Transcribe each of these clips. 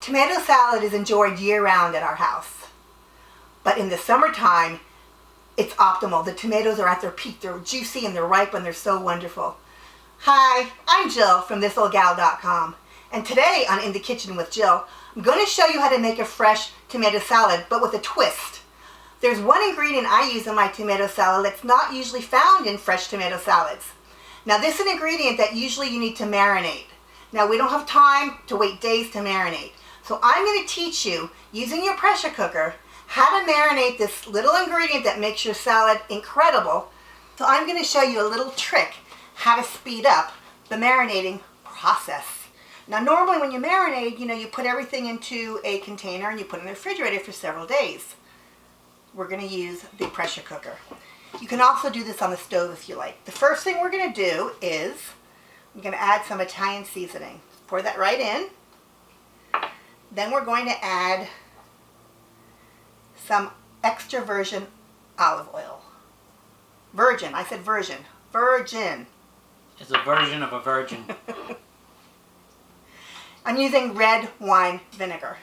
Tomato salad is enjoyed year-round at our house. But in the summertime, it's optimal. The tomatoes are at their peak. They're juicy and they're ripe and they're so wonderful. Hi, I'm Jill from thisoldgal.com. And today on In the Kitchen with Jill, I'm going to show you how to make a fresh tomato salad, but with a twist. There's one ingredient I use in my tomato salad that's not usually found in fresh tomato salads. Now this is an ingredient that usually you need to marinate. Now we don't have time to wait days to marinate. So I'm going to teach you, using your pressure cooker, how to marinate this little ingredient that makes your salad incredible. So I'm going to show you a little trick how to speed up the marinating process. Now normally when you marinate, you put everything into a container and you put it in the refrigerator for several days. We're going to use the pressure cooker. You can also do this on the stove if you like. The first thing we're going to do is I'm going to add some Italian seasoning. Pour that right in. Then we're going to add some extra virgin olive oil. Virgin, I said virgin. Virgin. It's a version of a virgin. I'm using red wine vinegar.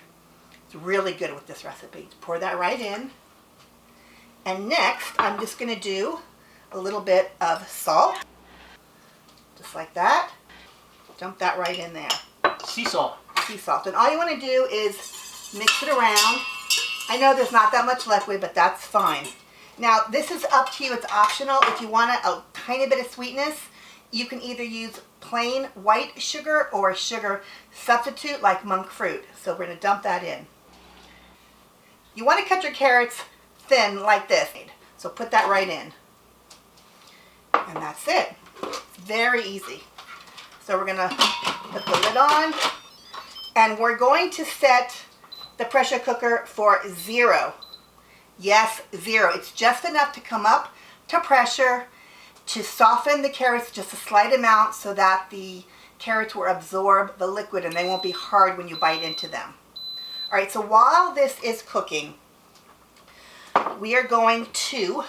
It's really good with this recipe. Pour that right in. And next, I'm just going to do a little bit of salt. Just like that. Dump that right in there. Sea salt. Sea salt. And all you want to do is mix it around. I know there's not that much liquid, but that's fine. Now, this is up to you. It's optional. If you want a tiny bit of sweetness, you can either use plain white sugar or a sugar substitute like monk fruit. So we're going to dump that in. You want to cut your carrots thin like this. So put that right in. And that's it. It's very easy. So we're going to put the lid on. And we're going to set the pressure cooker for 0. Yes, 0. It's just enough to come up to pressure to soften the carrots just a slight amount so that the carrots will absorb the liquid and they won't be hard when you bite into them. All right, so while this is cooking, we are going to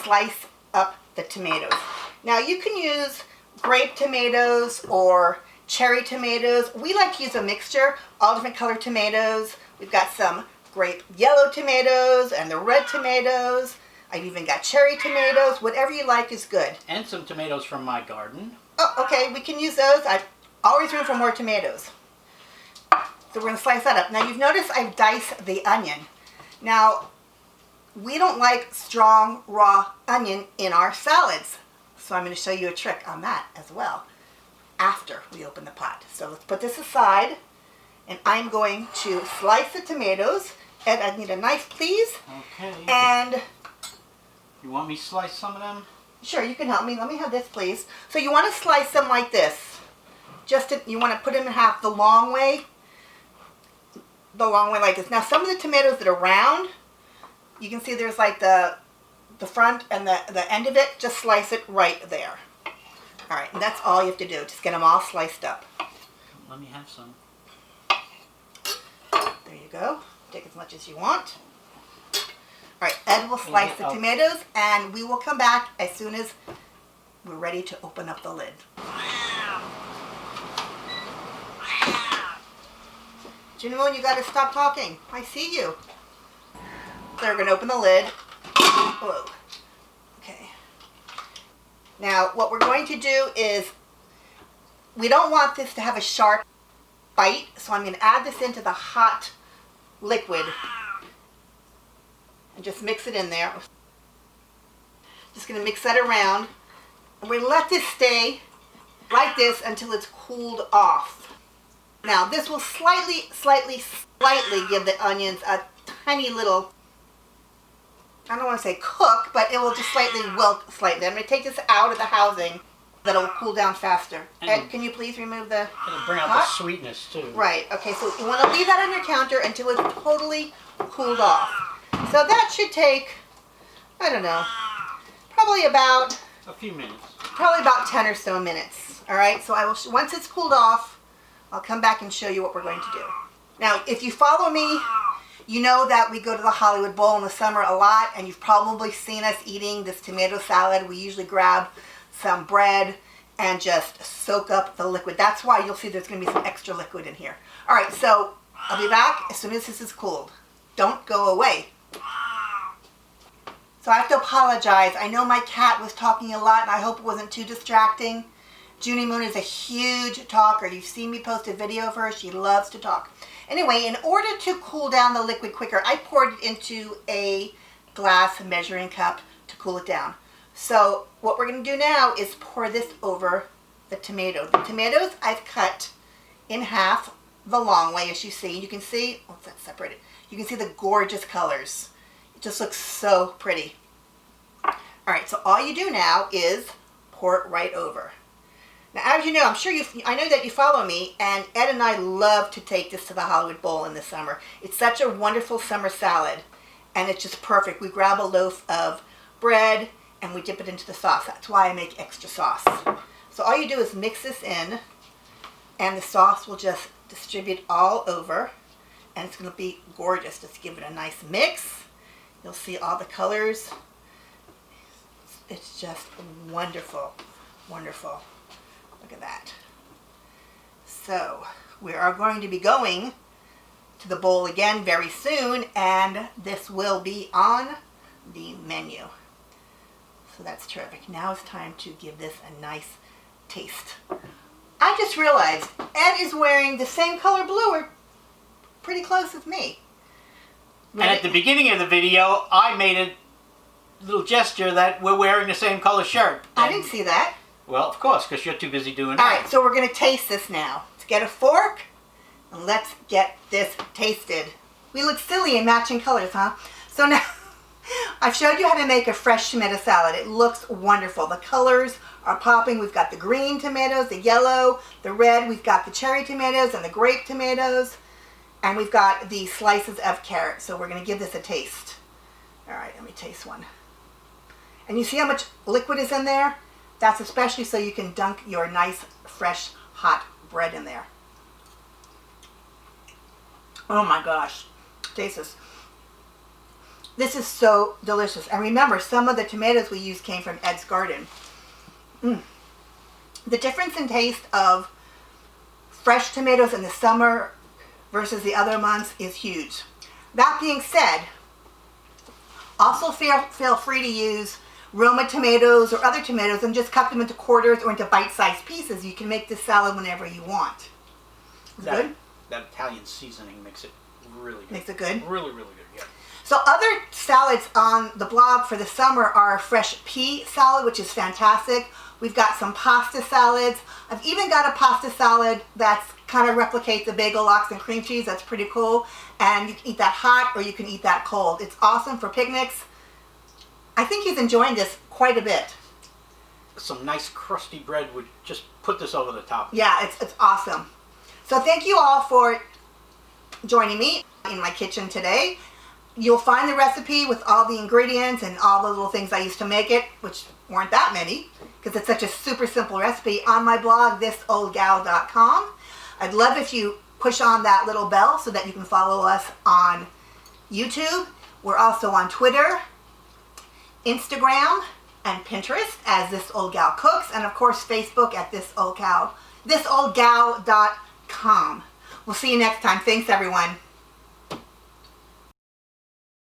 slice up the tomatoes. Now you can use grape tomatoes or cherry tomatoes. We like to use a mixture, all different colored tomatoes. We've got some grape yellow tomatoes and the red tomatoes. I've even got cherry tomatoes. Whatever you like is good. And some tomatoes from my garden. Oh, okay, we can use those. I've always room for more tomatoes. So we're going to slice that up. Now you've noticed I've diced the onion. Now, we don't like strong raw onion in our salads. So I'm going to show you a trick on that as well after we open the pot. So let's put this aside. And I'm going to slice the tomatoes. Ed, I need a knife, please. Okay. And you want me to slice some of them? Sure, you can help me. Let me have this, please. So you want to slice them like this. You want to put them in half the long way like this. Now, some of the tomatoes that are round, you can see there's like the front and the end of it. Just slice it right there. All right, and that's all you have to do. Just get them all sliced up. Let me have some. There you go. Take as much as you want. All right, Ed will slice the tomatoes, and we will come back as soon as we're ready to open up the lid. Junie Moon, you got to stop talking. I see you. So we're going to open the lid. Whoa. Okay. Now, what we're going to do is, we don't want this to have a sharp bite, so I'm going to add this into the hot liquid and just mix it in there. Just going to mix that around. And we're going to let this stay like this until it's cooled off. Now this will slightly give the onions a tiny little, I don't want to say cook, but it will just slightly wilt slightly. I'm going to take this out of the housing. That'll cool down faster. Ed, can you please remove the It'll bring out the sweetness too. Right, okay, so you want to leave that on your counter until it's totally cooled off. So that should take, I don't know, probably about a few minutes. Probably about 10 or so minutes. All right, so I will, once it's cooled off, I'll come back and show you what we're going to do. Now, if you follow me, you know that we go to the Hollywood Bowl in the summer a lot, and you've probably seen us eating this tomato salad. We usually grab some bread and just soak up the liquid. That's why you'll see there's going to be some extra liquid in here. All right, so I'll be back as soon as this is cooled. Don't go away. So I have to apologize. I know my cat was talking a lot and I hope it wasn't too distracting. Junie Moon is a huge talker. You've seen me post a video of her. She loves to talk. Anyway, in order to cool down the liquid quicker, I poured it into a glass measuring cup to cool it down. So what we're going to do now is pour this over the tomato. The tomatoes I've cut in half the long way, as you see. You can see, what's that separated? You can see the gorgeous colors. It just looks so pretty. All right, so all you do now is pour it right over. Now, as you know, I know that you follow me, and Ed and I love to take this to the Hollywood Bowl in the summer. It's such a wonderful summer salad, and it's just perfect. We grab a loaf of bread, and we dip it into the sauce. That's why I make extra sauce. So all you do is mix this in, and the sauce will just distribute all over, and it's going to be gorgeous. Just give it a nice mix. You'll see all the colors. It's just wonderful, wonderful. Look at that. So we are going to be going to the bowl again very soon, and this will be on the menu. So that's terrific. Now it's time to give this a nice taste. I just realized Ed is wearing the same color blue, or pretty close with me. And at the beginning of the video, I made a little gesture that we're wearing the same color shirt. I didn't see that. Well, of course, because you're too busy doing All that. right, so we're going to taste this now. Let's get a fork, and let's get this tasted. We look silly in matching colors, huh? So now, I've showed you how to make a fresh tomato salad. It looks wonderful. The colors are popping. We've got the green tomatoes, the yellow, the red. We've got the cherry tomatoes and the grape tomatoes. And we've got the slices of carrot. So we're going to give this a taste. All right, let me taste one. And you see how much liquid is in there? That's especially so you can dunk your nice, fresh, hot bread in there. Oh my gosh. Taste this. This is so delicious. And remember, some of the tomatoes we used came from Ed's garden. The difference in taste of fresh tomatoes in the summer versus the other months is huge. That being said, also feel free to use Roma tomatoes or other tomatoes and just cut them into quarters or into bite-sized pieces. You can make this salad whenever you want. Good? That Italian seasoning makes it really good. Makes it good? Really, really good, yeah. So other salads on the blog for the summer are fresh pea salad, which is fantastic. We've got some pasta salads. I've even got a pasta salad that's kind of replicates the bagel lox and cream cheese. That's pretty cool. And you can eat that hot or you can eat that cold. It's awesome for picnics. I think he's enjoying this quite a bit. Some nice crusty bread would just put this over the top. Yeah, it's awesome. So thank you all for joining me in my kitchen today. You'll find the recipe with all the ingredients and all the little things I used to make it, which weren't that many, because it's such a super simple recipe, on my blog, thisoldgal.com. I'd love if you push on that little bell so that you can follow us on YouTube. We're also on Twitter, Instagram, and Pinterest as This Old Gal Cooks, and of course Facebook at thisoldgal.com. We'll see you next time. Thanks, everyone.